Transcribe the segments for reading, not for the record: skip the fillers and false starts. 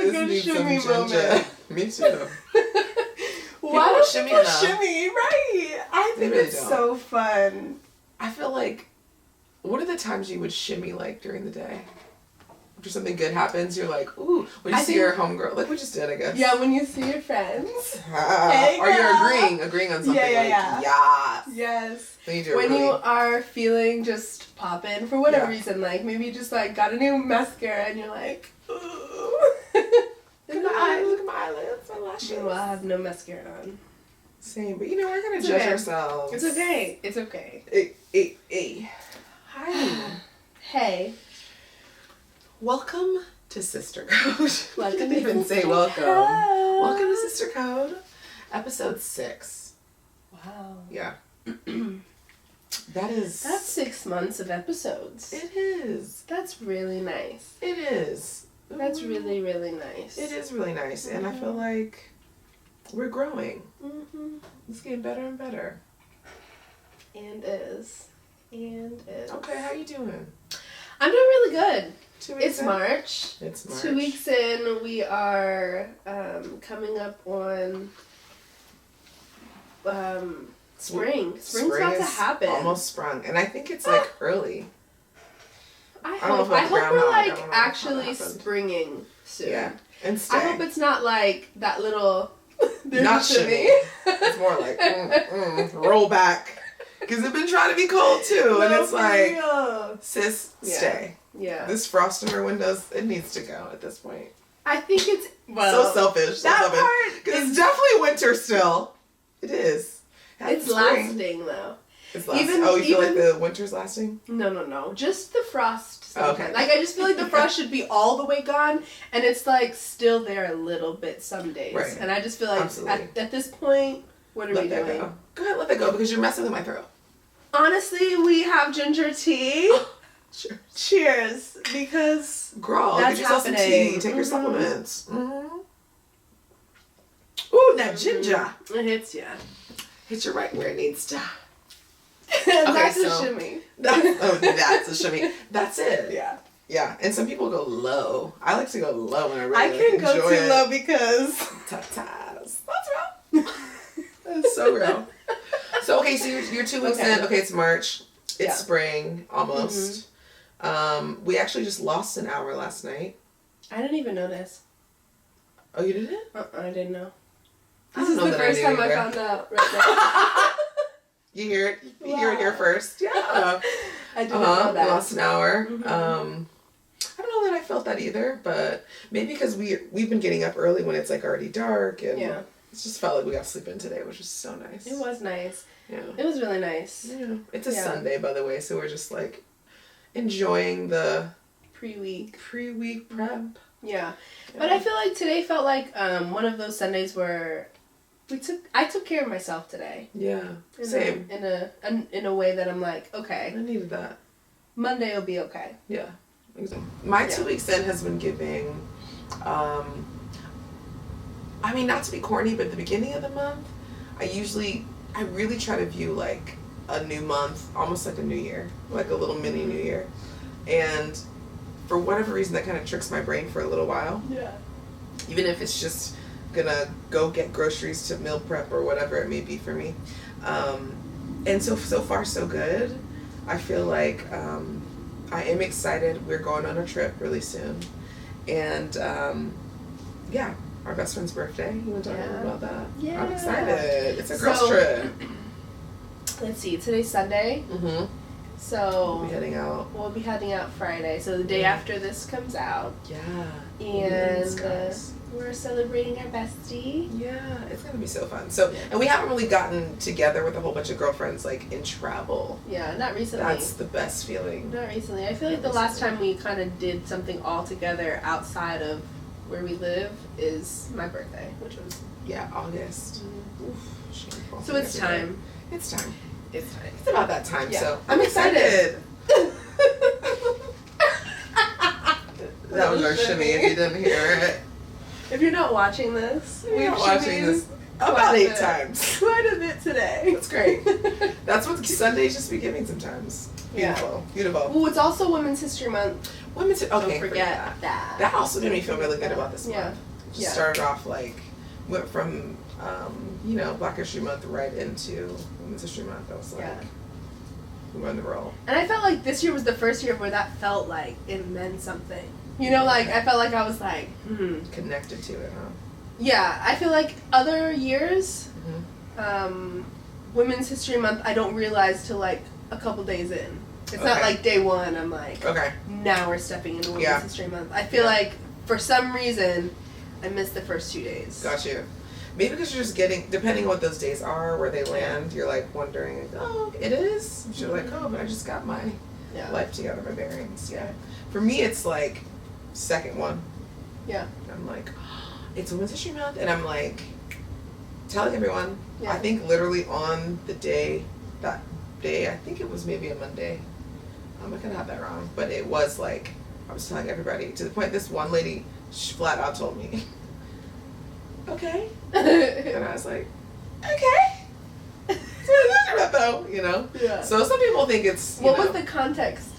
a good shimmy moment. Me too. Why don't people shimmy? Right. I think really it's don't. so fun. I feel like, what are the times you would shimmy like during the day? After something good happens, you're like, ooh. When you see your homegirl, like we just did, I guess. Yeah, when you see your friends. Hey, or you're agreeing on something. Yeah. Yes. When you are feeling just poppin' for whatever reason, like maybe you just like got a new mascara and you're like, ooh. Look at my eyelids, my lashes. Well, I have no mascara on. Same, but we're gonna judge ourselves. It's okay. It's okay. Hey. Hi. Hey. Welcome to Sister Code. Welcome I didn't even say welcome. Code. Welcome to Sister Code, episode 6. Wow. Yeah. That's 6 months of episodes. It is. That's really nice. It is. That's really, really nice. It is really nice, and I feel like we're growing. Mm-hmm. It's getting better and better. And is. Okay, how you doing? I'm doing really good. 2 weeks It's in? March. It's March. 2 weeks in, we are coming up on spring. Spring's about to happen. Almost sprung, and I think it's like early. I hope we're like actually springing soon. Yeah, and stay. I hope it's not like that little. Not shimmy. It's more like roll back. Because they've been trying to be cold too, and it's like, sis, stay. Yeah. This frost in our windows, it needs to go at this point. I think it's so selfish. That part because it's definitely winter still. It is. It's lasting though. It's lasting. You feel like the winter's lasting? No. Just the frost. Sometimes. Okay. Like I just feel like the frost should be all the way gone, and it's like still there a little bit some days. Right. And I just feel like at this point, what are we doing? Go ahead, let that go because you're messing with my throat. Honestly, we have ginger tea. Sure. Cheers, because girl, that's get yourself happening. Some tea. Take your supplements. Mm-hmm. Ooh, that ginger. It hits you. Hits you right where it needs to. That's a shimmy. That's a shimmy. That's it. Yeah. Yeah, and some people go low. I like to go low when I really I can't go too low because Tatas. That's real. That's so real. So okay, so you're 2 weeks in. Okay, it's March. It's spring almost. Mm-hmm. We actually just lost an hour last night. I didn't even notice. Oh, you didn't? I didn't know. This is the first time I found out right now. You hear it? You hear it here first. Yeah. I didn't know that. We lost an hour. Mm-hmm. I don't know that I felt that either, but maybe because we've been getting up early when it's like already dark, and it just felt like we got to sleep in today, which was so nice. It was nice. Yeah. It was really nice. Yeah. It's a Sunday, by the way, so we're just like enjoying the pre-week prep. Yeah. But I feel like today felt like one of those Sundays where I took care of myself today. Yeah. Same. In a way that I'm like, okay. I needed that. Monday will be okay. Yeah. Exactly. My 2 weeks in has been giving, I mean, not to be corny, but at the beginning of the month, I really try to view like a new month, almost like a new year, like a little mini new year. And for whatever reason, that kind of tricks my brain for a little while. Yeah. Even if it's just gonna go get groceries to meal prep or whatever it may be for me. And so far so good. I feel like I am excited. We're going on a trip really soon. And our best friend's birthday. You want to talk a little about that? Yeah. I'm excited. It's a girls trip. Let's see. Today's Sunday. Mm-hmm. So we'll be heading out Friday. So the day after this comes out. Yeah. And we're celebrating our bestie. Yeah, it's gonna be so fun. So, and we haven't really gotten together with a whole bunch of girlfriends like in travel. Yeah, not recently. That's the best feeling. Not recently. I feel like the last time we kind of did something all together outside of where we live is my birthday, which was August. Mm-hmm. Oof, shameful. So it's time. It's time. It's about that time. Yeah. So I'm excited. That was our shimmy. If you didn't hear it. If you're not watching this, we have shimmies. About 8 times. Quite a bit today. That's great. That's what Sundays just be giving sometimes. Beautiful. Yeah. Beautiful. Well, it's also Women's History Month. Okay, Don't forget that. That also made me feel really good about this month. Just Yeah. started off went from, Black History Month right into Women's History Month. I was like, we won the roll. And I felt like this year was the first year where that felt like it meant something. I felt like I was like, Connected to it, huh? Yeah, I feel like other years, Women's History Month, I don't realize till like a couple days in. It's not like day one, I'm like, okay, now we're stepping into Women's History Month. I feel like for some reason, I missed the first 2 days. Got you. Maybe because you're just getting, depending on what those days are, where they land, you're like wondering, oh, it is? You're like, oh, but I just got my life together, my bearings. Yeah. For me, it's like second one. Yeah. I'm like, it's Women's History Month, and I'm like telling everyone. Yeah. I think literally on that day, I think it was maybe a Monday. I could have that wrong, but it was like I was telling everybody to the point this one lady flat out told me, "Okay," and I was like, "Okay." So what about though, Yeah. So some people think it's. What was the context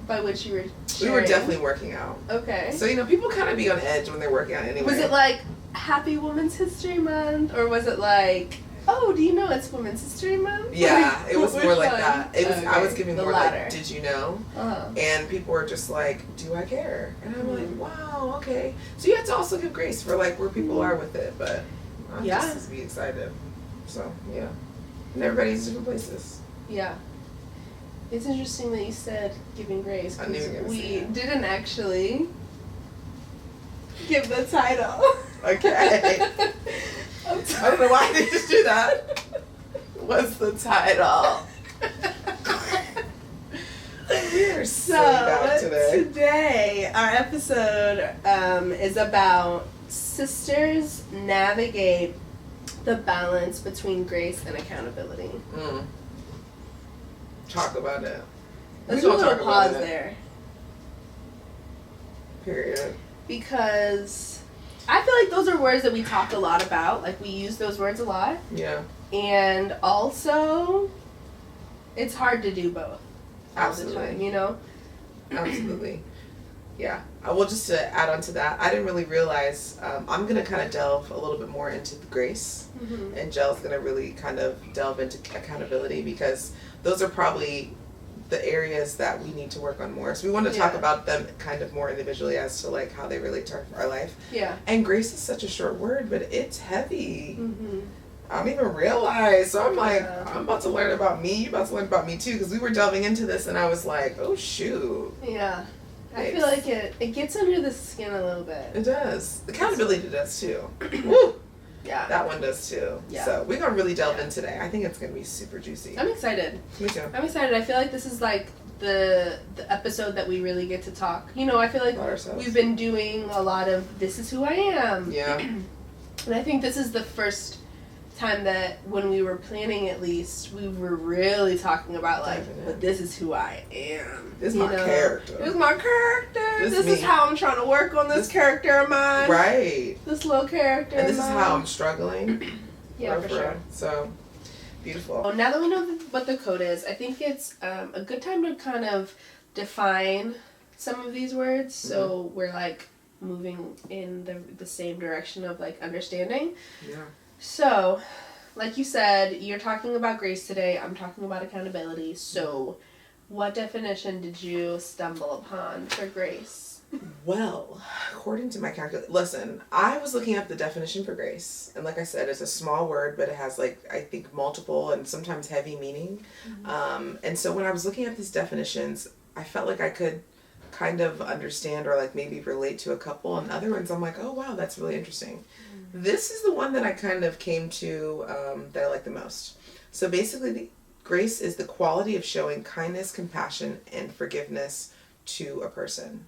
by which you were sharing? We were definitely working out. Okay. So people kind of be on edge when they're working out anyway. Was it like Happy Women's History Month, or was it like, oh, do you know it's Women's History Month? Yeah, it was more like one? that. It was. Okay. I was giving The more latter. like, did you know? Uh-huh. And people were just like, do I care? And I'm like, wow, okay. So you have to also give grace for like where people are with it, but I'm just to be excited. So yeah, and everybody's different places. Yeah. It's interesting that you said giving grace, I knew you were gonna say we that. didn't actually give the title. Okay. I don't know why they just do that. What's the title? We are so bad today. Today, our episode is about sisters navigate the balance between grace and accountability. Talk about it. Let's do a little pause there. Period. Because I feel like those are words that we talk a lot about. Like, we use those words a lot. Yeah. And also, it's hard to do both all Absolutely. the time, Absolutely. Yeah. Well, just to add on to that, I didn't really realize, I'm going to kind of delve a little bit more into the grace. Mm-hmm. And Jelle's going to really kind of delve into accountability, because those are probably the areas that we need to work on more. So we want to talk about them kind of more individually as to like how they relate to our life. Yeah. And grace is such a short word, but it's heavy. Mm-hmm. I don't even realize. So I'm like, I'm about to learn about me. You're about to learn about me too, because we were delving into this and I was like, oh shoot. Yeah. I feel like it gets under the skin a little bit. It does. Accountability does too. Woo! Yeah. That one does too. Yeah. So we're gonna really delve in today. I think it's gonna be super juicy. I'm excited. Me too. I'm excited. I feel like this is like the episode that we really get to talk. I feel like we've been doing a lot of this is who I am. Yeah. And I think this is the first time that when we were planning, at least, we were really talking about like, but this is who I am. This is my character. This is my character. This me. is how I'm trying to work on this character of mine. Right. This little character And this of is mine. how I'm struggling. Yeah, for sure. So, beautiful. Well, now that we know what the code is, I think it's a good time to kind of define some of these words. Mm-hmm. So we're like moving in the same direction of like understanding. Yeah. So, like you said, you're talking about grace today. I'm talking about accountability. So, what definition did you stumble upon for grace? Well, according to my calculation, listen, I was looking up the definition for grace. And like I said, it's a small word, but it has like, I think, multiple and sometimes heavy meaning. Mm-hmm. And so when I was looking at these definitions, I felt like I could kind of understand or like maybe relate to a couple, and other ones I'm like, oh wow, that's really interesting. Mm-hmm. This is the one that I kind of came to that I like the most. So basically, grace is the quality of showing kindness, compassion, and forgiveness to a person.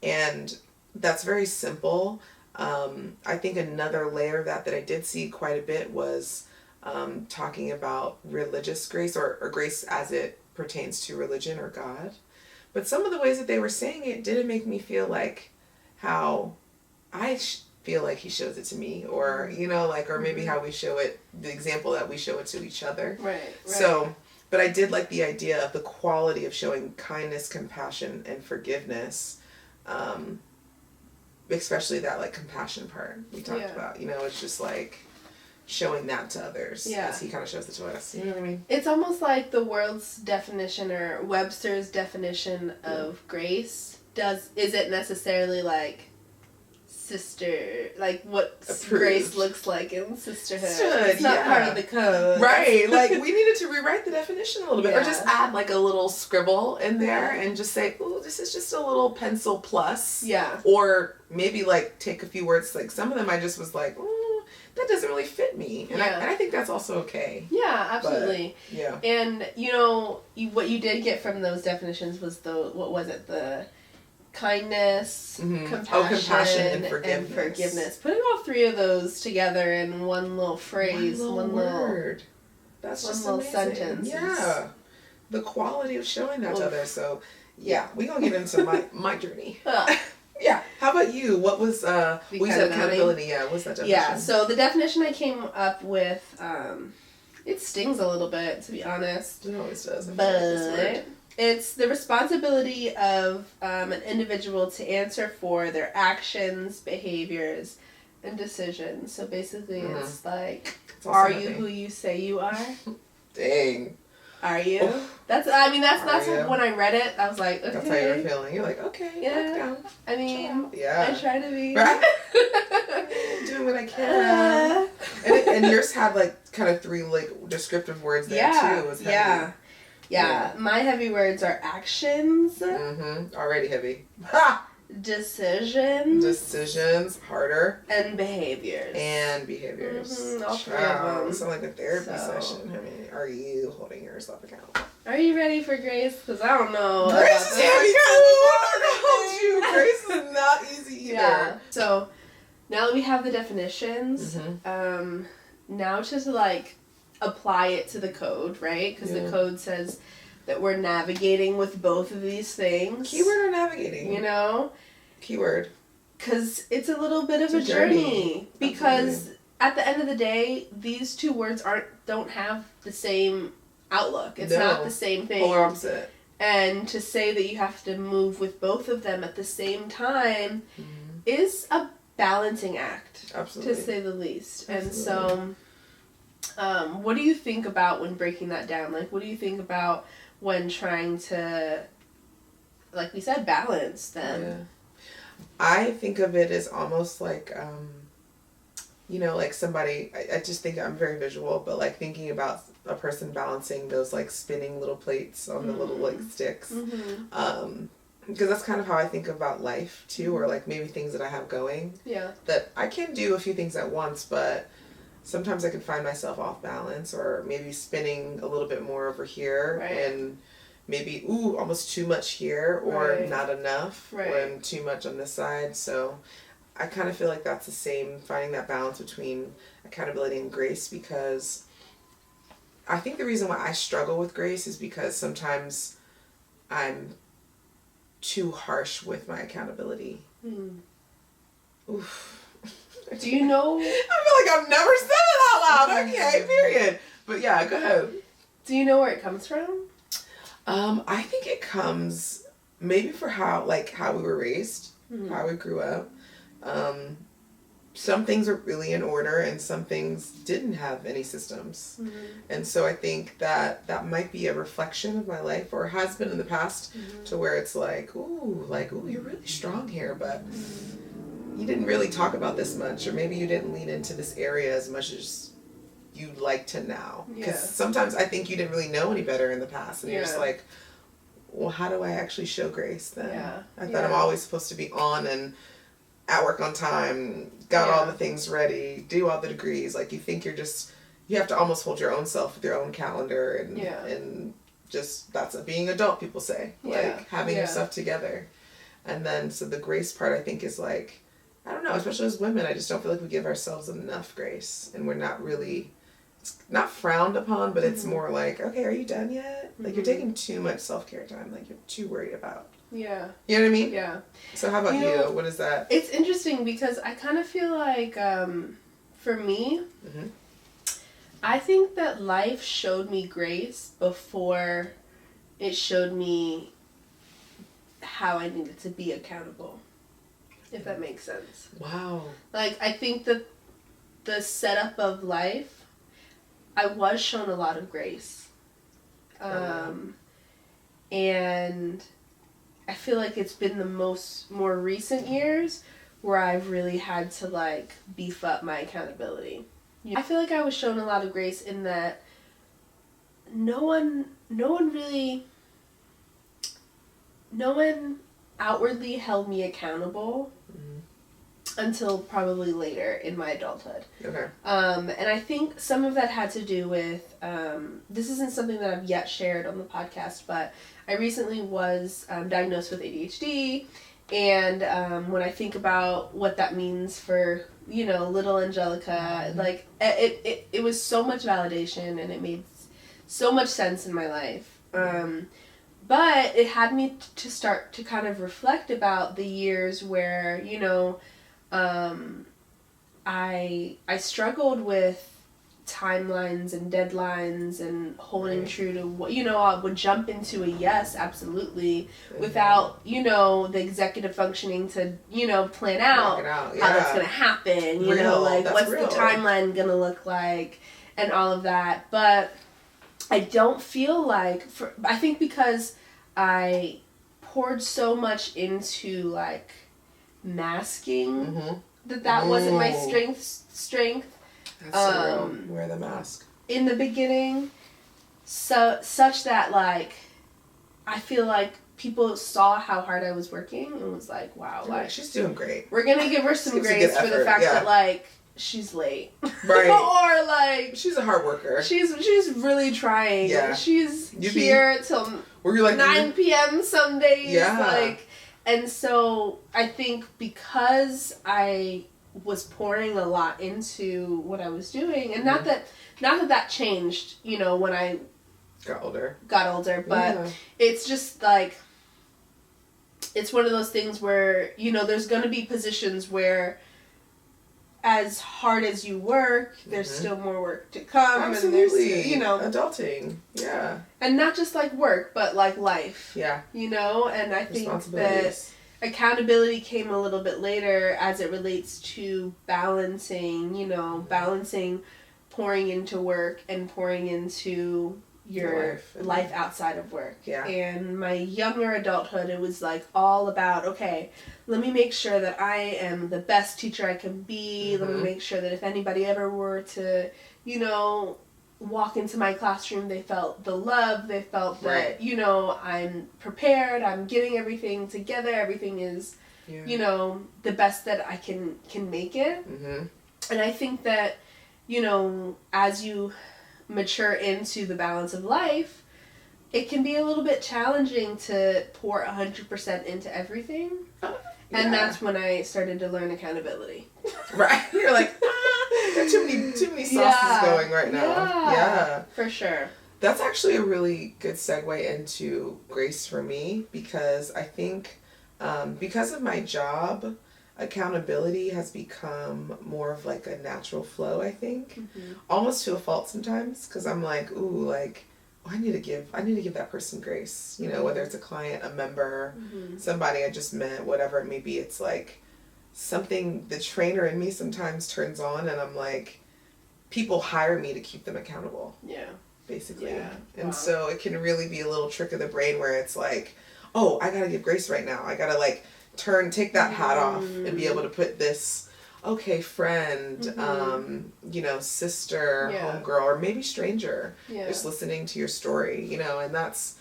And that's very simple. I think another layer of that I did see quite a bit was talking about religious grace or grace as it pertains to religion or God. But some of the ways that they were saying it didn't make me feel like how feel like he shows it to me, or you know, like, or maybe how we show it, the example that we show it to each other. Right. So, but I did like the idea of the quality of showing kindness, compassion, and forgiveness, especially that like compassion part we talked about. You know, it's just like showing that to others as he kind of shows it to us. You know what I mean? It's almost like the world's definition, or Webster's definition of grace isn't necessarily like sister, like what grace looks like in sisterhood. It's not part of the code. Right. Like, we needed to rewrite the definition a little bit, or just add like a little scribble in there and just say, ooh, this is just a little pencil plus. Yeah. Or maybe like take a few words, like some of them I just was like, ooh, that doesn't really fit me. And I think that's also okay. Yeah, absolutely. But, yeah. And, you know, what you did get from those definitions was the kindness, compassion, and forgiveness. Putting all three of those together in one little phrase, one little word. That's one just little amazing. sentence. Yeah. The quality of showing that to others. So, yeah, we're going to get into my journey. Yeah. How about you? What was, we said accountability. Yeah, what's that definition? Yeah, so the definition I came up with, it stings a little bit, to be honest. It always does. But it's the responsibility of an individual to answer for their actions, behaviors, and decisions. So basically it's like, are you who you say you are? Dang. Are you? Oof. That's when I read it, I was like, okay. That's how you were feeling. You're like, okay, yeah. I mean, I try to be. Right? Doing what I can. And yours had like kind of 3 like descriptive words there too. It was heavy. Yeah. My heavy words are actions. Already heavy. Ha! Decisions, harder, and behaviors. All 3 of them. Sound like a therapy session. I mean, are you holding yourself accountable? Are you ready for grace? Because I don't know. Grace is heavy too. Grace is not easy either. Yeah. So now that we have the definitions, now to like apply it to the code, right? Because the code says that we're navigating with both of these things. Keyword or navigating. You know? Keyword. Because it's a little bit of a journey. Because at the end of the day, these 2 words don't have the same outlook. It's not the same thing. Polar opposite. And to say that you have to move with both of them at the same time is a balancing act. Absolutely. To say the least. Absolutely. And so, what do you think about when breaking that down? Like, what do you think about when trying to, like we said, balance them? Yeah. I think of it as almost like, you know, like somebody, I just think I'm very visual, but like thinking about a person balancing those like spinning little plates on the little like sticks. Because that's kind of how I think about life too, or like maybe things that I have going. Yeah. That I can do a few things at once, but sometimes I can find myself off balance, or maybe spinning a little bit more over here and maybe, almost too much here, or not enough, or too much on this side. So I kind of feel like that's the same, finding that balance between accountability and grace, because I think the reason why I struggle with grace is because sometimes I'm too harsh with my accountability. Oof. Do you know? I feel like I've never said it out loud. Okay, period. But yeah, go ahead. Do you know where it comes from? I think it comes maybe for how we were raised, how we grew up. Some things were really in order, and some things didn't have any systems. And so I think that might be a reflection of my life, or has been in the past, to where it's like, ooh, you're really strong here, but you didn't really talk about this much, or maybe you didn't lean into this area as much as you'd like to now. Because sometimes I think you didn't really know any better in the past, and you're just like, well, how do I actually show grace then? I thought I'm always supposed to be on and at work on time, got all the things ready, do all the degrees. Like, you think you have to almost hold your own self with your own calendar, and just, that's being adult, people say. Like, having your stuff together. And then, so the grace part, I think, is like, I don't know, especially as women, I just don't feel like we give ourselves enough grace, and we're not really not frowned upon, but it's more like, okay, are you done yet? Like, you're taking too much self-care time. Like, you're too worried about. Yeah. You know what I mean? Yeah. So how about you? What is that? It's interesting because I kind of feel like, for me, I think that life showed me grace before it showed me how I needed to be accountable, if that makes sense. Wow. Like, I think that the setup of life, I was shown a lot of grace. And I feel like it's been the more recent years where I've really had to, like, beef up my accountability. I feel like I was shown a lot of grace in that no one outwardly held me accountable until probably later in my adulthood. Okay. And I think some of that had to do with, this isn't something that I've yet shared on the podcast, but I recently was diagnosed with ADHD, and when I think about what that means for, you know, little Angelica, like, it was so much validation, and it made so much sense in my life. But it had me to start to kind of reflect about the years where, you know, I struggled with timelines and deadlines and holding true to what, you know, I would jump into a yes, absolutely, without, you know, the executive functioning to, you know, plan out how that's going to happen, you know, like, what's the timeline going to look like and all of that. But I don't feel like, I think because I poured so much into, like, masking that wasn't my strength. That's so real. Wear the mask. In the beginning, such that, like, I feel like people saw how hard I was working and was like, wow, like, she's doing great. We're gonna give her some grace for the fact that, like, she's late. Right. Or, like, she's a hard worker. She's really trying. Yeah. She's here till 9 p.m. some days. Yeah. Like, and so I think because I was pouring a lot into what I was doing, and not that changed, you know, when I got older, but it's just like, it's one of those things where, you know, there's going to be positions where as hard as you work, there's still more work to come. Absolutely. And there's, you know, adulting. Yeah. And not just like work, but like life. Yeah. You know, and I think that accountability came a little bit later as it relates to balancing, you know, pouring into work and pouring into your life outside of work. Yeah. And my younger adulthood, it was like all about, okay, let me make sure that I am the best teacher I can be. Let me make sure that if anybody ever were to, you know, walk into my classroom, they felt the love, they felt that, you know, I'm prepared, I'm getting everything together, everything is, you know, the best that I can make it. And I think that, you know, as you mature into the balance of life, it can be a little bit challenging to pour 100% into everything. And that's when I started to learn accountability. Right. You're like, there are too many sauces going right now. Yeah. For sure. That's actually a really good segue into grace for me, because I think because of my job, accountability has become more of like a natural flow, I think. Almost to a fault sometimes, because I'm like, ooh, like, I need to give that person grace, you know, whether it's a client, a member, somebody I just met, whatever it may be. It's like something the trainer in me sometimes turns on, and I'm like, people hire me to keep them accountable. Yeah. Basically. Yeah. And so it can really be a little trick of the brain where it's like, oh, I gotta give grace right now. I gotta like take that hat off and be able to put this, okay, friend, you know, sister, homegirl, or maybe stranger, just listening to your story, you know, and that's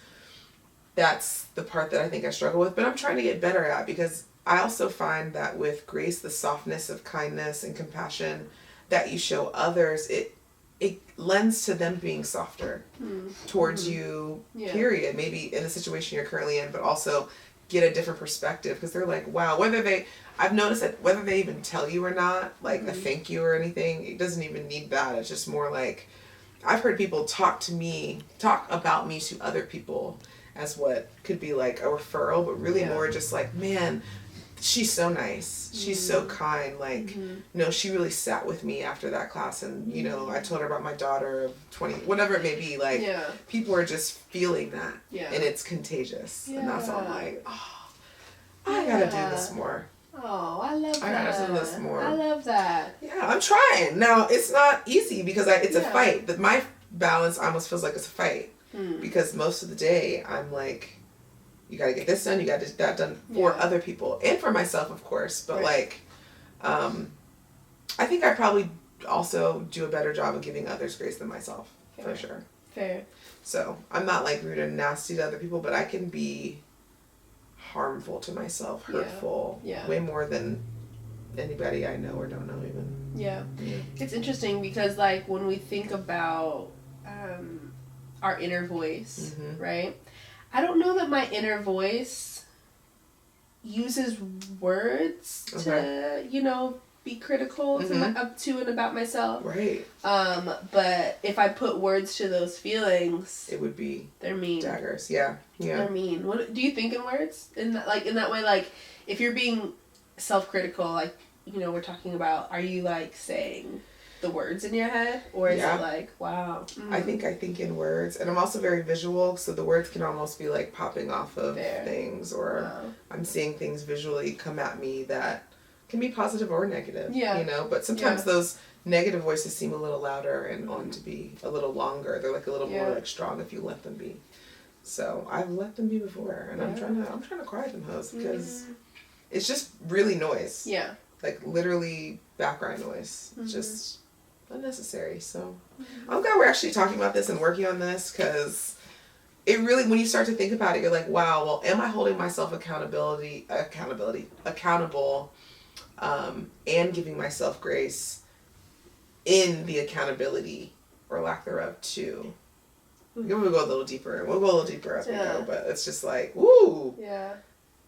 the part that I think I struggle with, but I'm trying to get better at, because I also find that with grace, the softness of kindness and compassion that you show others, it lends to them being softer towards you, period. Maybe in the situation you're currently in, but also get a different perspective, because they're like, wow, I've noticed that whether they even tell you or not, like a thank you or anything, it doesn't even need that. It's just more like, I've heard people talk about me to other people as what could be like a referral, but really more just like, man, she's so nice. She's so kind. Like, she really sat with me after that class, and I told her about my daughter of 20, whatever it may be. Like, people are just feeling that, and it's contagious, and that's all I'm like, oh, I gotta do this more. Oh, I love that. I gotta do this more. I love that. Yeah, I'm trying. Now, it's not easy because it's a fight. But my balance almost feels like it's a fight. Because most of the day, I'm like, you gotta get this done, you gotta get that done for other people. And for myself, of course. But, I think I probably also do a better job of giving others grace than myself. Fair. For sure. Fair. So, I'm not, like, rude and nasty to other people, but I can be harmful to myself, hurtful, way more than anybody I know or don't know even. Yeah. It's interesting because, like, when we think about our inner voice, right? I don't know that my inner voice uses words to, be critical to and about myself. Right. But if I put words to those feelings, it would be they're mean. Daggers. Yeah. They're mean. What do you think in words? In that way, like, if you're being self-critical, like, we're talking about, are you like saying the words in your head, or is it like, wow? I think in words, and I'm also very visual, so the words can almost be like popping off of things, or I'm seeing things visually come at me that can be positive or negative. But sometimes those negative voices seem a little louder and want to be a little longer. They're like a little more like strong if you let them be. So I've let them be before, and I'm trying to quiet them, hoes, because it's just really noise. Yeah. Like literally background noise. Just unnecessary. So I'm glad we're actually talking about this and working on this, because it really, when you start to think about it, you're like, wow, well, am I holding myself accountable, and giving myself grace in the accountability or lack thereof too? We'll go a little deeper. We'll go a little deeper as we go, but it's just like, woo. Yeah.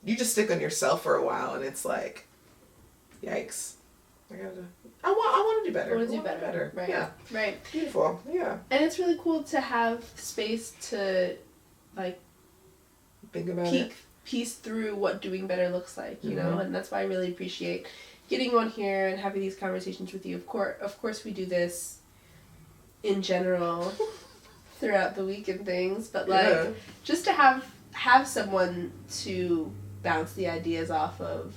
You just stick on yourself for a while, and it's like, yikes. I want to do better. I want to do better. Right. Yeah. Right. Beautiful. Yeah. And it's really cool to have space to, like, think about piece through what doing better looks like, you know? And that's why I really appreciate getting on here and having these conversations with you. Of course we do this in general throughout the week and things, but, like, just to have someone to bounce the ideas off of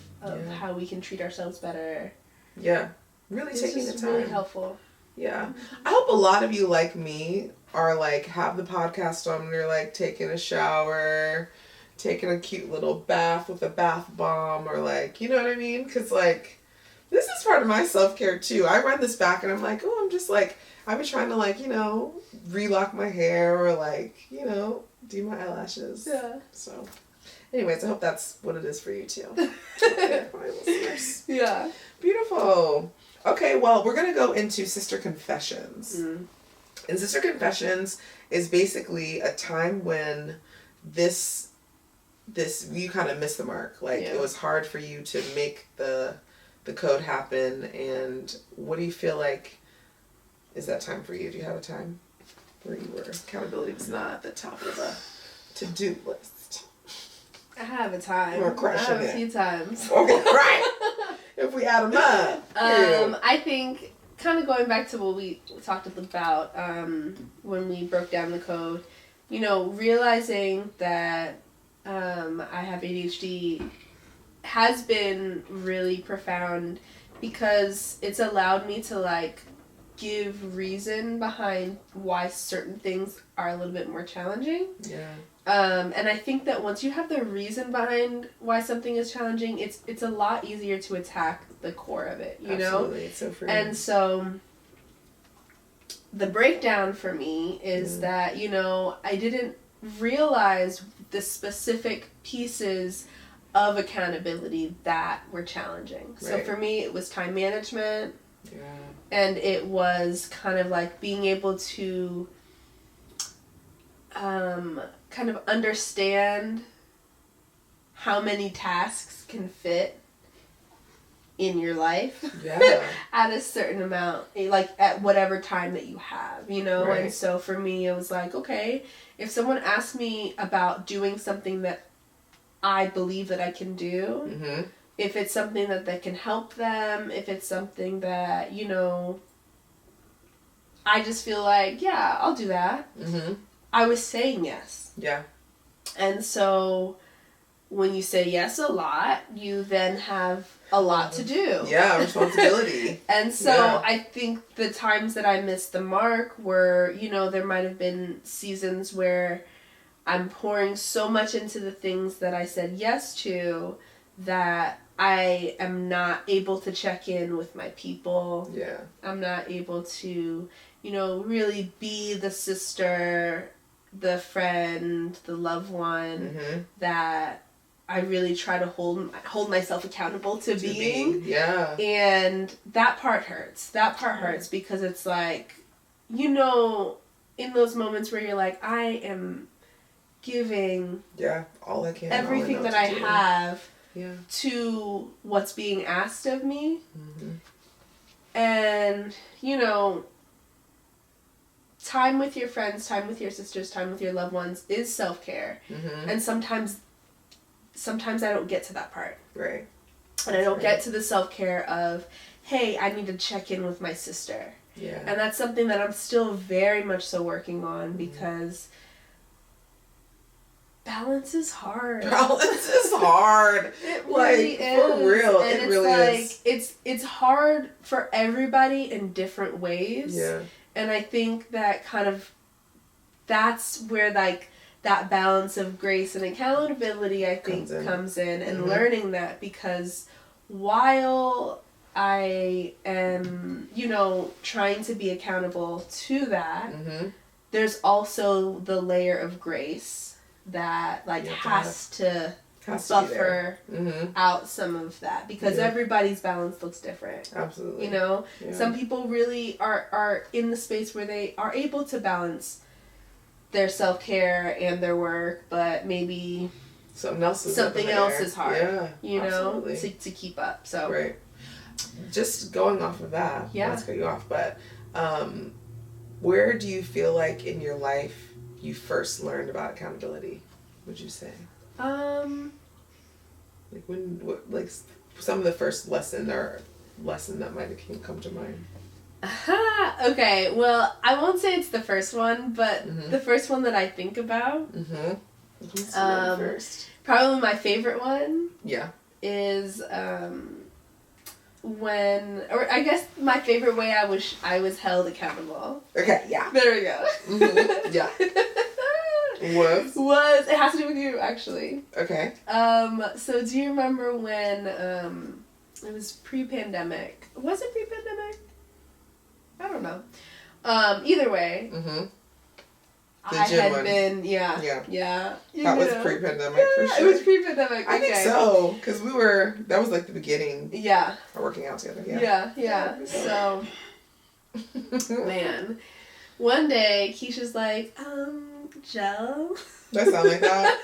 how we can treat ourselves better. Yeah. Really taking the time. Really helpful. Yeah. I hope a lot of you, like me, are like, have the podcast on when you're like taking a shower, taking a cute little bath with a bath bomb, or like, you know what I mean? Because, like, this is part of my self-care too. I run this back and I'm like, oh, I'm just like, I've been trying to, like, relock my hair, or like, do my eyelashes. Yeah. So, anyways, I hope that's what it is for you too. Yeah. Beautiful. Okay, well, we're going to go into Sister Confessions. And Sister Confessions is basically a time when you kind of missed the mark. Like, it was hard for you to make the code happen. And what do you feel like is that time for you? Do you have a time where you were accountability was not at the top of the to-do list? I have a time. We're crushing a few times. Okay, right. If we add them up. I think, kind of going back to what we talked about when we broke down the code, realizing that I have ADHD has been really profound, because it's allowed me to, like, give reason behind why certain things are a little bit more challenging. Yeah. And I think that once you have the reason behind why something is challenging, it's a lot easier to attack the core of it, you know? Absolutely, it's so freeing. And so the breakdown for me is that, I didn't realize the specific pieces of accountability that were challenging. Right. So for me, it was time management. Yeah. And it was kind of like being able to kind of understand how many tasks can fit in your life. Yeah. At a certain amount, like at whatever time that you have, you know? Right. And so for me, it was like, okay, if someone asked me about doing something that I believe that I can do, Mm-hmm. if it's something that can help them, if it's something that, you know, I just feel like, yeah, I'll do that. Mm-hmm. I was saying yes. Yeah. And so when you say yes a lot, you then have a lot to do. Yeah, responsibility. And so I think the times that I missed the mark were, you know, there might have been seasons where I'm pouring so much into the things that I said yes to that I am not able to check in with my people. Yeah. I'm not able to, you know, really be the sister, the friend, the loved one that I really try to hold myself accountable to being. Yeah. And that part hurts. That part hurts because it's like, you know, in those moments where you're like, I am giving all I can, everything that I have yeah. to what's being asked of me. Mm-hmm. And, you know, time with your friends, time with your sisters, time with your loved ones is self-care. Mm-hmm. And sometimes I don't get to that part. Right. And I don't get to the self-care of, hey, I need to check in with my sister. Yeah. And that's something that I'm still very much so working on because balance is hard. Balance is hard. It really is. For real. And it really is. It's hard for everybody in different ways. Yeah. And I think that kind of, that's where like that balance of grace and accountability, I think, comes in and learning that, because while I am, you know, trying to be accountable to that, there's also the layer of grace that like has to buffer out some of that, because everybody's balance looks different. Absolutely. You know, Yeah. some people really are in the space where they are able to balance their self-care and their work, but maybe something else is hard. Yeah, you know, absolutely. to keep up. So right. Just going off of that, let's cut you off, but where do you feel like in your life you first learned about accountability, would you say? Like like some of the first lesson that might have come to mind. Okay, well, I won't say it's the first one, but the first one that I think about. First. Probably my favorite one. Yeah. Is or I guess my favorite way I was held accountable. Okay. Yeah. There we go. Yeah. Was it has to do with you, actually. Okay. So do you remember when it was pre-pandemic? Was it pre-pandemic? I don't know. Either way. I had been, yeah. That was pre-pandemic for sure. It was pre-pandemic. I think so, because that was like the beginning. Yeah. Of working out together. Yeah. So, man, one day Keisha's like, Jel. Does that sound like that?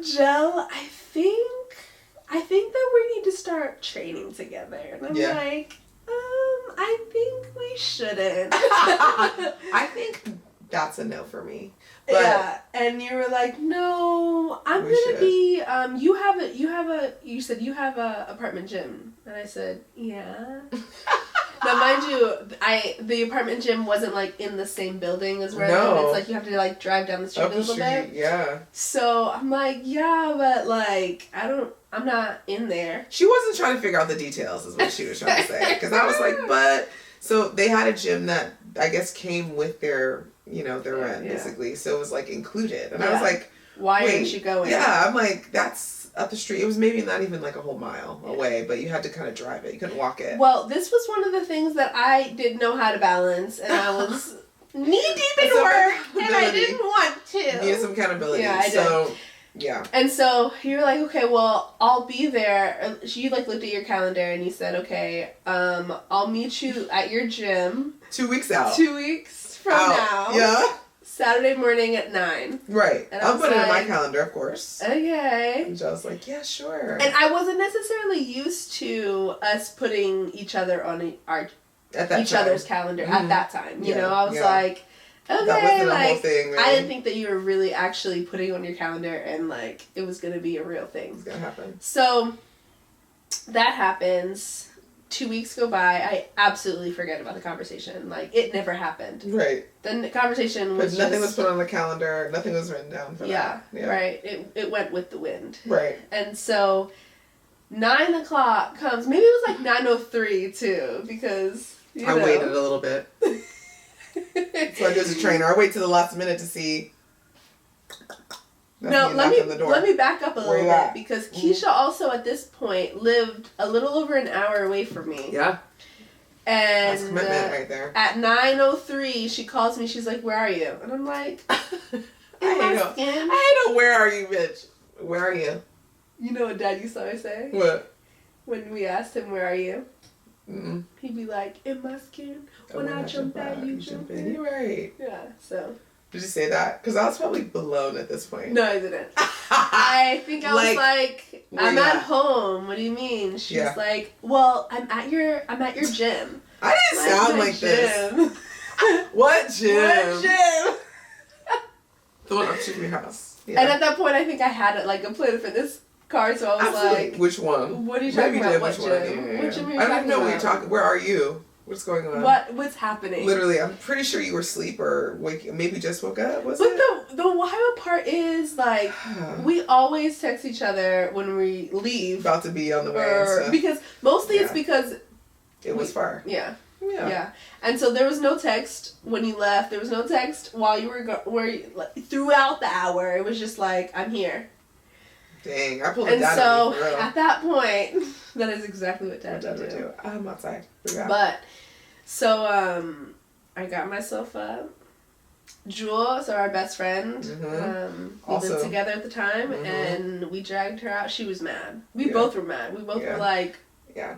Jel, I think that we need to start training together. And I'm like, I think we shouldn't. I think that's a no for me. But yeah, and you were like, no, I'm gonna be. You said you have a apartment gym, and I said, yeah. Now, mind you, the apartment gym wasn't like in the same building as where I live. It's like you have to like drive down the street a little bit. Yeah. So I'm like, yeah, but like I'm not in there. She wasn't trying to figure out the details, is what she was trying to say. Because I was like, so they had a gym that I guess came with their rent, basically. So it was like included. And I was like, why aren't you going? Yeah, I'm like, that's up the street. It was maybe not even like a whole mile away, but you had to kind of drive it. You couldn't walk it. Well, this was one of the things that I didn't know how to balance, and I was knee-deep in work, and I didn't want to. You needed some accountability. Yeah, I did. Yeah. And so you were like, okay, well, I'll be there. You like looked at your calendar and you said, okay, I'll meet you at your gym. 2 weeks out. 2 weeks from now. Yeah. Saturday morning at 9. Right. And I'll put it in my calendar, of course. Okay. And Joe's like, yeah, sure. And I wasn't necessarily used to us putting each other on each other's calendar at that time. You know, I was like, okay, that wasn't like, a whole thing, really. I didn't think that you were really actually putting on your calendar and, like, it was going to be a real thing. It's going to happen. So, that happens. 2 weeks go by. I absolutely forget about the conversation. Like, it never happened. Right. The conversation was But nothing was put on the calendar. Nothing was written down for that. Yeah, right. It went with the wind. Right. And so, 9 o'clock comes. Maybe it was like 9:03 too, because, I waited a little bit. So I go to the trainer. I wait to the last minute to see. No, let me back up a little bit, because Keisha also at this point lived a little over an hour away from me. Yeah. And that's commitment right there. At 9:03, she calls me. She's like, "Where are you?" And I'm like, I hate a where are you, bitch. Where are you? You know what Dad used to always say? What? When we asked him, "Where are you?" Mm-mm. He'd be like, "In my skin. When I jump out, you jump in." You're right. Yeah, so. Did you say that? Because I was probably blown at this point. No, I didn't. I think I was like, I'm at home. What do you mean? She's like, well, I'm at your gym. I didn't sound like this. What gym? What gym? The one up to your house. Yeah. And at that point, I think I had like a plan for this car, so I was like, which one? What are you talking about? What gym? Yeah. What gym are you I don't even know what you're talking. Where are you? What's going on? What's happening? Literally, I'm pretty sure you were asleep or maybe just woke up. But the wild part is, like, we always text each other when we leave. About to be on the way and stuff. Because mostly it's because it was far. Yeah. And so there was no text when you left. There was no text while you were throughout the hour. It was just like, I'm here. Dang, I pulled it down. And so at that point, that is exactly what Dad would do. I'm outside. But so I got myself up. Jewel, so our best friend, we lived together at the time, and we dragged her out. She was mad. We both were mad. We both were like, yeah.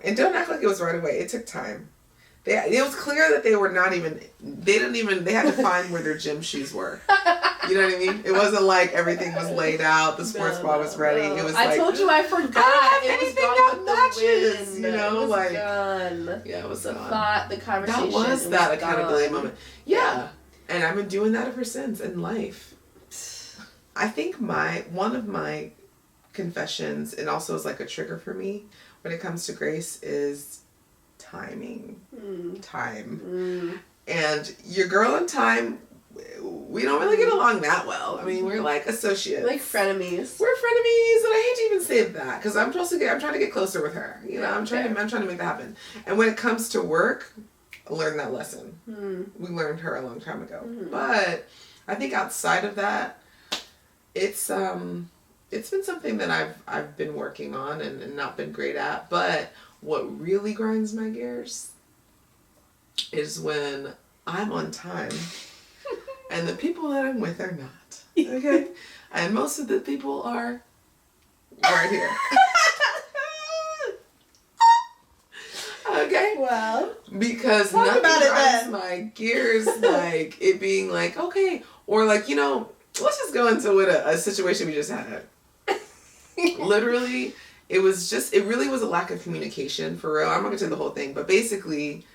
And don't act like it was right away. It took time. It was clear that they were not even. They had to find where their gym shoes were. You know what I mean? It wasn't like everything was laid out. The sports bra was ready. No. It was like, I told you I forgot. I don't have anything that matches. You know, it was like gone. Yeah, it was the gone. thought, the conversation. That was that accountability gone. moment. Yeah, and I've been doing that ever since in life. I think one of my confessions, and also is like a trigger for me when it comes to grace, is timing. Time. And your girl and time, we don't really get along that well. I mean, we're like associates. Like frenemies. We're frenemies, and I hate to even say that, because I'm trying to get closer with her. You know, I'm trying to make that happen. And when it comes to work, I learned that lesson. We learned her a long time ago. But I think outside of that, it's been something that I've been working on and not been great at. But what really grinds my gears is when I'm on time and the people that I'm with are not. Okay? And most of the people are right here. Okay? Well. Because nothing grinds my gears like it being like, okay, or like, you know, let's just go into a situation we just had. Literally, it really was a lack of communication, for real. I'm not gonna tell the whole thing, but basically,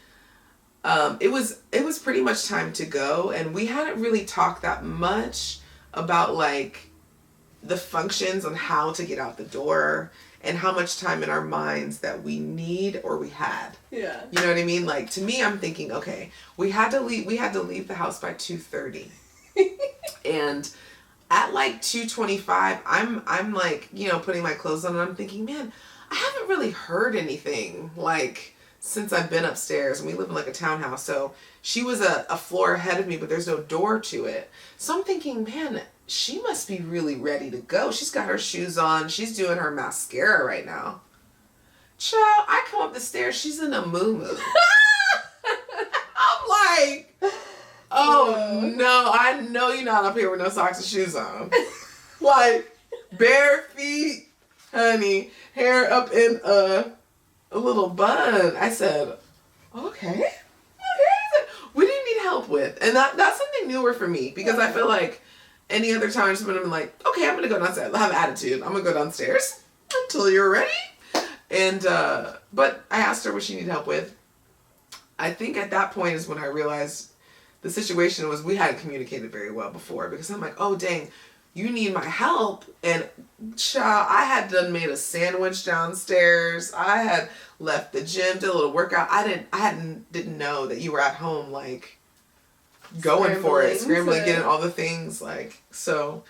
it was pretty much time to go, and we hadn't really talked that much about like the functions on how to get out the door and how much time in our minds that we need or we had. Yeah. You know what I mean? Like, to me, I'm thinking, okay, we had to leave the house by 2:30. And at like 2:25, I'm like, you know, putting my clothes on, and I'm thinking, man, I haven't really heard anything like since I've been upstairs, and we live in like a townhouse, so she was a floor ahead of me, but there's no door to it. So I'm thinking, man, she must be really ready to go. She's got her shoes on. She's doing her mascara right now. Child, I come up the stairs. She's in a moo-moo. I'm like, oh no, I know you're not up here with no socks and shoes on. Like, bare feet, honey, hair up in a little bun. I said, okay. We didn't need to help with. And that's something newer for me because I feel like any other time someone I'm like, okay, I'm going to go downstairs. I'll have attitude. I'm going to go downstairs until you're ready. And, but I asked her what she needed help with. I think at that point is when I realized the situation was we hadn't communicated very well before because I'm like, oh, dang, you need my help. And child, I had done made a sandwich downstairs. I had left the gym, did a little workout. I didn't know that you were at home, like, going for it, scrambling, getting all the things, like, so,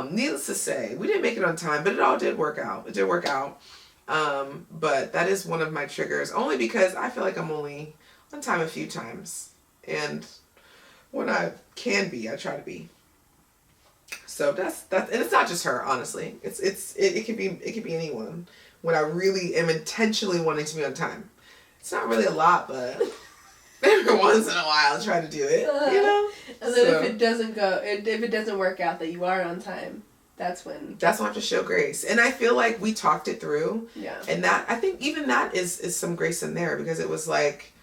needless to say, we didn't make it on time, but it all did work out. It did work out. But that is one of my triggers, only because I feel like I'm only on time a few times. And when I can be, I try to be. So that's and it's not just her, honestly. It could be anyone. When I really am intentionally wanting to be on time. It's not really a lot, but every once in a while I try to do it, you know? And then if it doesn't work out that you are on time, that's when I have to show grace. And I feel like we talked it through. Yeah. And that, I think even that is some grace in there because it was like,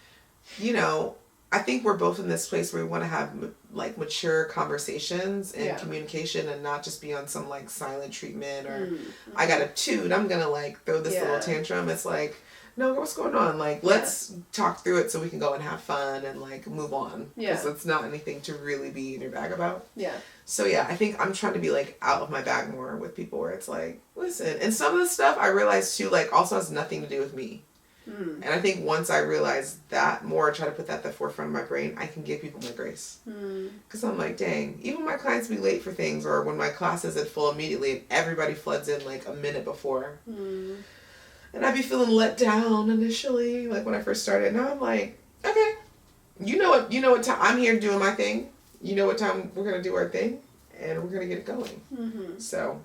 you know, I think we're both in this place where we want to have like mature conversations and communication and not just be on some like silent treatment or I got a toot, I'm going to like throw this little tantrum. It's like, no, what's going on? Like, let's talk through it so we can go and have fun and like move on. Yeah. Because it's not anything to really be in your bag about. Yeah. So yeah, I think I'm trying to be like out of my bag more with people where it's like, listen. And some of the stuff I realized too, like also has nothing to do with me. And I think once I realize that more, try to put that at the forefront of my brain, I can give people my grace. Because I'm like, dang, even my clients be late for things or when my class is at full immediately and everybody floods in like a minute before. And I'd be feeling let down initially, like when I first started. Now I'm like, okay, you know what time I'm here doing my thing. You know what time we're going to do our thing and we're going to get it going. So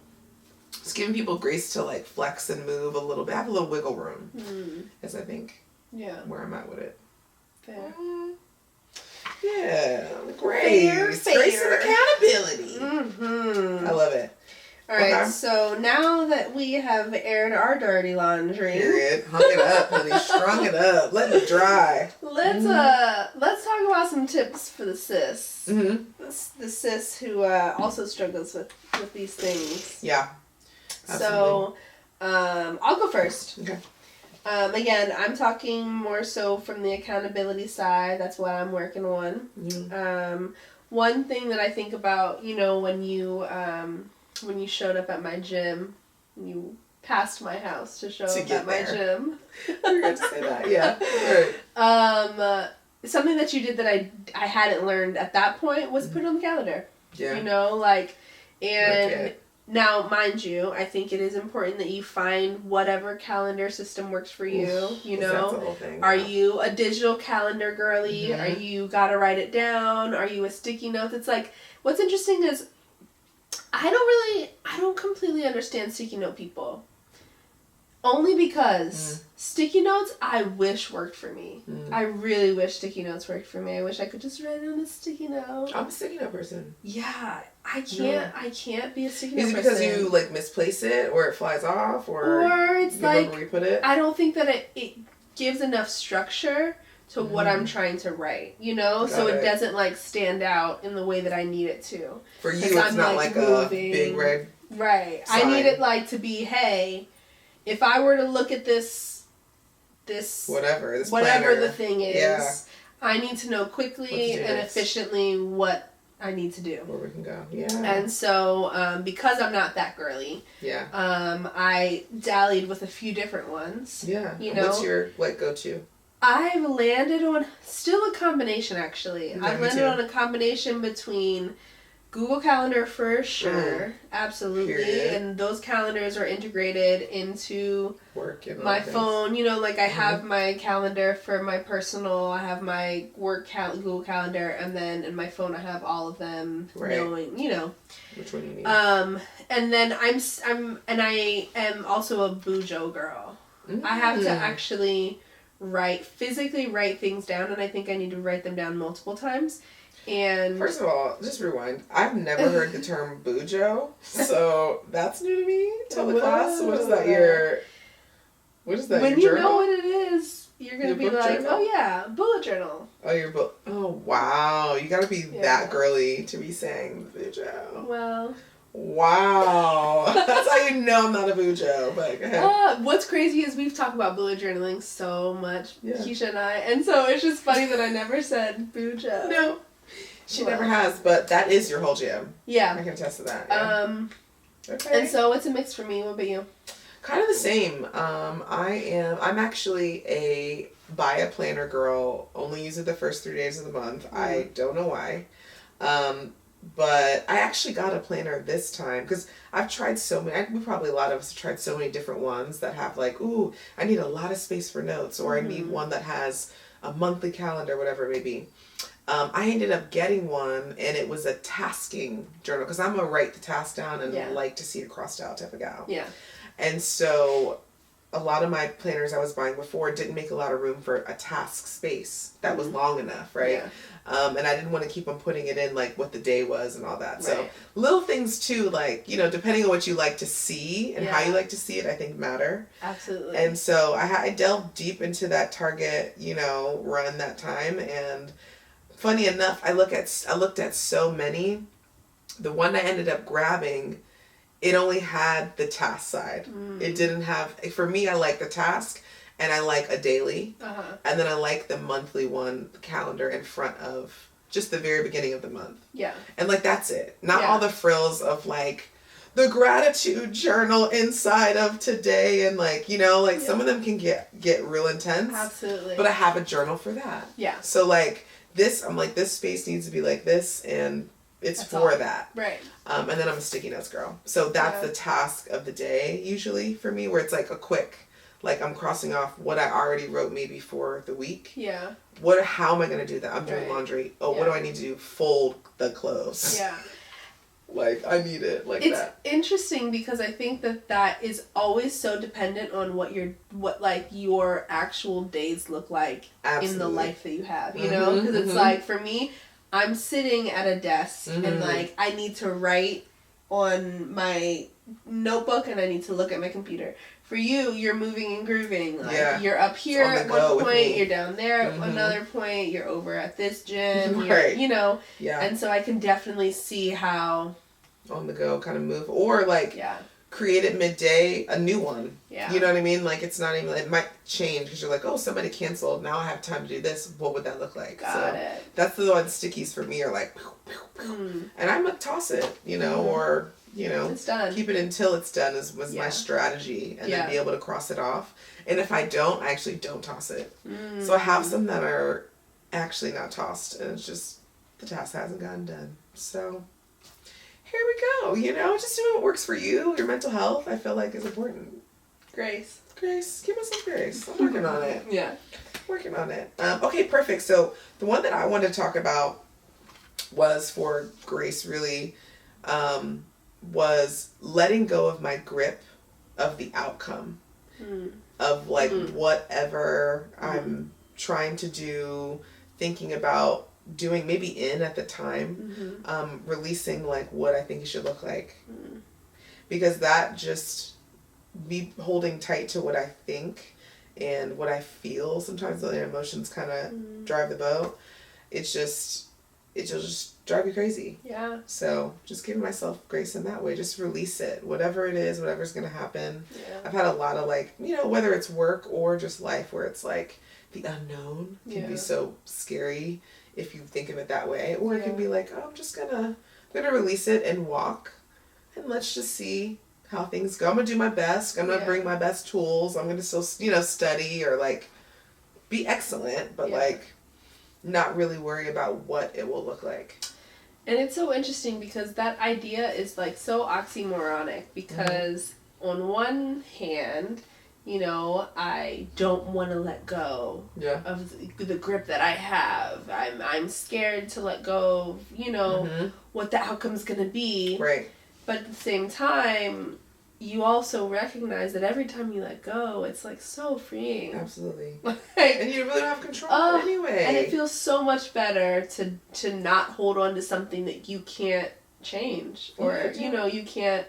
just giving people grace to like flex and move a little bit, have a little wiggle room, is I think where I'm at with it. Fair. Yeah, grace, grace and accountability. I love it. All right, so now that we have aired our dirty laundry, period, hung it up, honey, strung it up, let it dry. Let's talk about some tips for the sis. The sis who also struggles with these things. Yeah. Absolutely. So, I'll go first. Okay. Again, I'm talking more so from the accountability side. That's what I'm working on. One thing that I think about, you know, when you showed up at my gym, you passed my house to show up at my gym. You're going to say that, yeah. Right. Something that you did that I hadn't learned at that point was put it on the calendar. Yeah. You know, like, and now, mind you, I think it is important that you find whatever calendar system works for you. You know, that's the whole thing, are you a digital calendar girly? Are you gotta write it down? Are you a sticky notes? It's like, what's interesting is I don't completely understand sticky note people. Only because sticky notes, I wish worked for me. I really wish sticky notes worked for me. I wish I could just write it on a sticky note. I'm a sticky note person. Yeah, I can't be a sticky note person. Is it because you like misplace it, or it flies off, or it's like where you put it? I don't think that it gives enough structure to what I'm trying to write. You know, so it doesn't like stand out in the way that I need it to. For you, it's not like a big red. Right. Sign. I need it like to be, hey. If I were to look at this whatever the thing is, I need to know quickly and efficiently what I need to do. Where we can go, yeah. And so, because I'm not that girly, I dallied with a few different ones. Yeah. You know, what's your go-to? I've landed on still a combination actually. Yeah, I've landed on a combination between Google Calendar for sure, absolutely, and those calendars are integrated into my phone. You know, like I have my calendar for my personal, I have my work Google Calendar, and then in my phone I have all of them, knowing, you know, which one you need. And then I am also a Bujo girl. I have to actually physically write things down, and I think I need to write them down multiple times. And first of all, just rewind. I've never heard the term bujo, so that's new to me. Tell the class. What is that? What is that? When you know what it is, you're gonna Your be book like, journal? oh yeah, bullet journal. Oh, your book. Oh, wow. You gotta be that girly to be saying Bujo. Well. Wow. That's how you know I'm not a Bujo. But go ahead. What's crazy is we've talked about bullet journaling so much, Yeah. Keisha and I, and so it's just funny that I never said Bujo. No. She never has, but that is your whole jam. Yeah. I can attest to that. Yeah. Okay. And so it's a mix for me. What about you? Kind of the same. I'm actually buy a planner girl, only use it the first 3 days of the month. Mm. I don't know why. But I actually got a planner this time because I've tried so many. Probably a lot of us have tried so many different ones that have like, ooh, I need a lot of space for notes, or I need one that has a monthly calendar, whatever it may be. I ended up getting one, and it was a tasking journal because I'm a write the task down and like to see it crossed out type of gal. Yeah. And so a lot of my planners I was buying before didn't make a lot of room for a task space that was long enough, right? Yeah. And I didn't want to keep on putting it in like what the day was and all that. Right. So little things too, like, you know, depending on what you like to see and how you like to see it, I think matter. Absolutely. And so I delved deep into that Target, you know, run that time. And funny enough, I looked at so many. The one I ended up grabbing, it only had the task side. It didn't have, for me, I like the task and I like a daily. And then I like the monthly one, the calendar in front of just the very beginning of the month. Yeah. And like, that's it. Not all the frills of like the gratitude journal inside of today. And like, you know, like some of them can get real intense. Absolutely. But I have a journal for that. Yeah. So like this, I'm like, this space needs to be like this, and it's that's for all. That. Right. And then I'm a sticky notes girl. So that's the task of the day usually for me, where it's like a quick, like I'm crossing off what I already wrote maybe for the week. Yeah. How am I going to do that? I'm doing laundry. Oh, what do I need to do? Fold the clothes. Yeah. Like, I need it like that. It's interesting because I think that is always so dependent on what your actual days look like in the life that you have, you know? Because it's like, for me, I'm sitting at a desk and like I need to write on my notebook and I need to look at my computer. For you, you're moving and grooving. Like you're up here at one point, you're down there at another point, you're over at this gym, right. You know. Yeah. And so I can definitely see how on the go kind of move, or like create it midday, a new one. Yeah. You know what I mean? Like it's not even, it might change because you're like, oh, somebody canceled. Now I have time to do this. What would that look like? Got it. That's the one stickies for me are like, pew, pew, pew. And I'm gonna toss it, you know, or, you know, it's done. Keep it until it's done was my strategy, and then be able to cross it off. And if I don't, I actually don't toss it. So I have some that are actually not tossed, and it's just the task hasn't gotten done. So here we go. You know, just doing what works for you. Your mental health, I feel like, is important. Grace. Give us some grace. I'm working on it. Yeah. Working on it. Okay, perfect. So the one that I wanted to talk about was for grace, really, was letting go of my grip of the outcome of like whatever I'm trying to do, thinking about doing, maybe at the time, releasing like what I think it should look like. Because that just, me holding tight to what I think and what I feel, sometimes the emotions kind of drive the boat. It'll just drive you crazy. Yeah. So just giving myself grace in that way, just release it, whatever it is, whatever's going to happen. Yeah. I've had a lot of like, you know, whether it's work or just life, where it's like the unknown can be so scary if you think of it that way, or it can be like, oh, I'm gonna release it and walk, and let's just see how things go. I'm gonna do my best. I'm gonna bring my best tools. I'm gonna still, you know, study or like be excellent, but like not really worry about what it will look like. And it's so interesting because that idea is like so oxymoronic, because on one hand, you know, I don't want to let go of the grip that I have. I'm scared to let go of, you know, what the outcome's going to be. Right. But at the same time, you also recognize that every time you let go, it's like so freeing. Absolutely. And you really don't have control anyway. And it feels so much better to not hold on to something that you can't change or, you know, you can't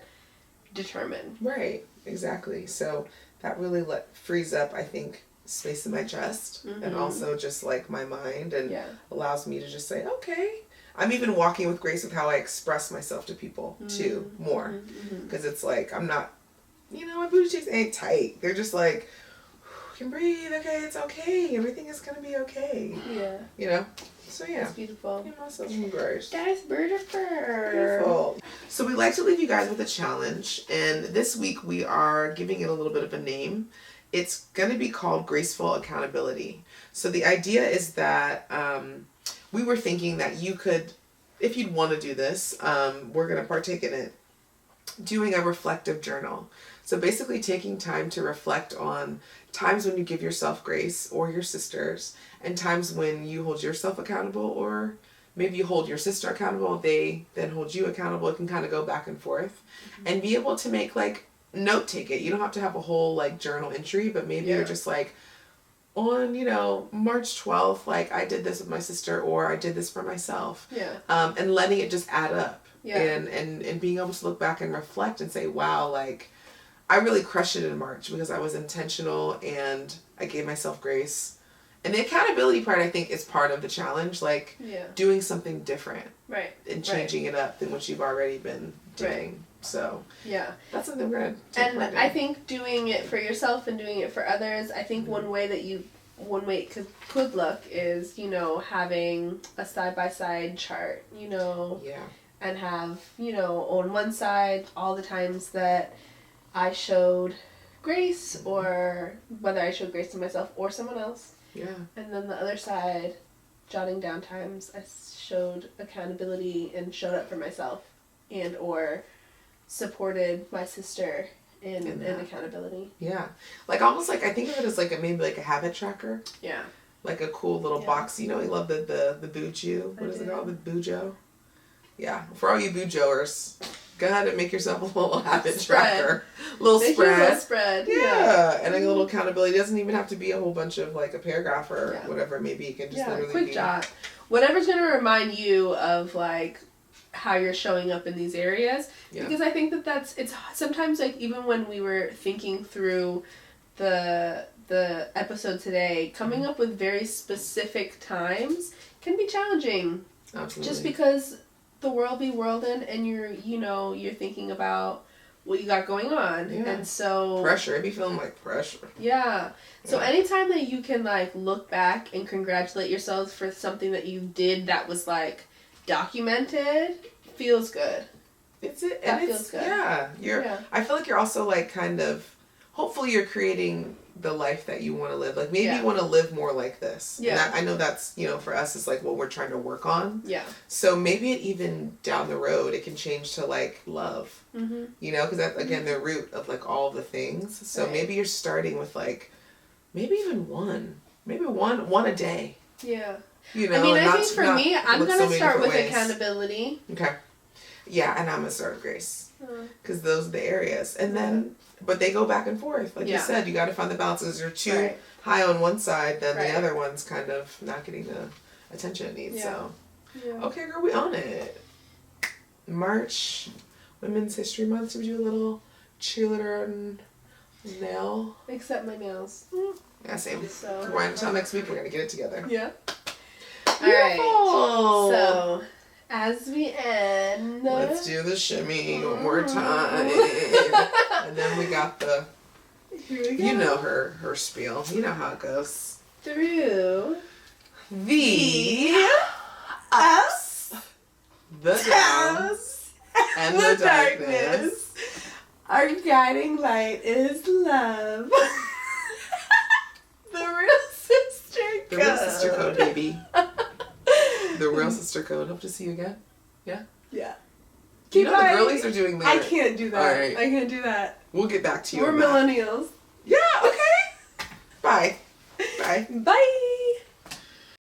determine. Right. Exactly. So that really frees up, I think, space in my chest Mm-hmm. and also just like my mind, and Yeah. allows me to just say, okay. I'm even walking with grace with how I express myself to people too, more. Because it's like, I'm not, my booty cheeks ain't tight. They're just like, you can breathe, okay, it's okay. Everything is going to be okay. Yeah. So yeah. That's beautiful. Give myself some grace. That's beautiful. Beautiful. So we like to leave you guys with a challenge, and this week we are giving it a little bit of a name. It's going to be called Graceful Accountability. So the idea is that we were thinking that you could, if you'd want to do this, we're going to partake in it, doing a reflective journal. So basically taking time to reflect on times when you give yourself grace or your sisters, and times when you hold yourself accountable, or maybe you hold your sister accountable, they then hold you accountable. It can kind of go back and forth, and be able to make like, note take it. You don't have to have a whole like journal entry, but maybe you're just like, on, March 12th, like I did this with my sister, or I did this for myself. And letting it just add up. And being able to look back and reflect and say, wow, like I really crushed it in March because I was intentional and I gave myself grace. And the accountability part, I think, is part of the challenge, like doing something different. Right. And changing it up than what you've already been doing. Right. So that's something we're going to take. And I think doing it for yourself and doing it for others, I think one way it could look is, having a side-by-side chart, and have, on one side all the times that I showed grace, or whether I showed grace to myself or someone else. And then the other side, jotting down times I showed accountability and showed up for myself, and or supported my sister in accountability. Like almost like, I think of it as like maybe like a habit tracker. Like a cool little box. You love the Bujo. What is it called? The Bujo? For all you Bujoers, go ahead and make yourself a little habit tracker. Little spread. And a little accountability. It doesn't even have to be a whole bunch of like a paragraph or whatever. Maybe you can just literally quick jot. Whatever's going to remind you of like how you're showing up in these areas, because I think it's sometimes like, even when we were thinking through the episode today, coming up with very specific times can be challenging. Absolutely. Just because the world be whirling, and you're thinking about what you got going on, and so pressure. I'd be feeling like pressure. So anytime that you can like look back and congratulate yourselves for something that you did that was like documented, feels good. It's it. That feels good. I feel like you're also like kind of, hopefully you're creating the life that you want to live. Like maybe you want to live more like this. And I know that's, for us, it's like what we're trying to work on. So maybe it even down the road, it can change to like love, because that's again the root of like all the things. So maybe you're starting with like, maybe even one a day. I think for me, I'm going to start with accountability. Okay. Yeah, and I'm going to start with grace. Because those are the areas. And then, but they go back and forth. Like you said, you got to find the balance. Because you're too high on one side, then the other one's kind of not getting the attention it needs. So, okay, girl, we on it. March, Women's History Month. Should we do a little cheerleader and nail? Except my nails. Yeah, same. So, right, until next week, we're going to get it together. Alright, so as we end, let's do the shimmy one more time. And then we got the, her spiel. You know how it goes. Through the ups, the downs, and the darkness, our guiding light is love. The real sister code, baby. The real sister code. Hope to see you again. Yeah? The girlies are doing their... I can't do that. Right. I can't do that. We'll get back to you. We're millennials. Yeah, okay. Bye. Bye. Bye.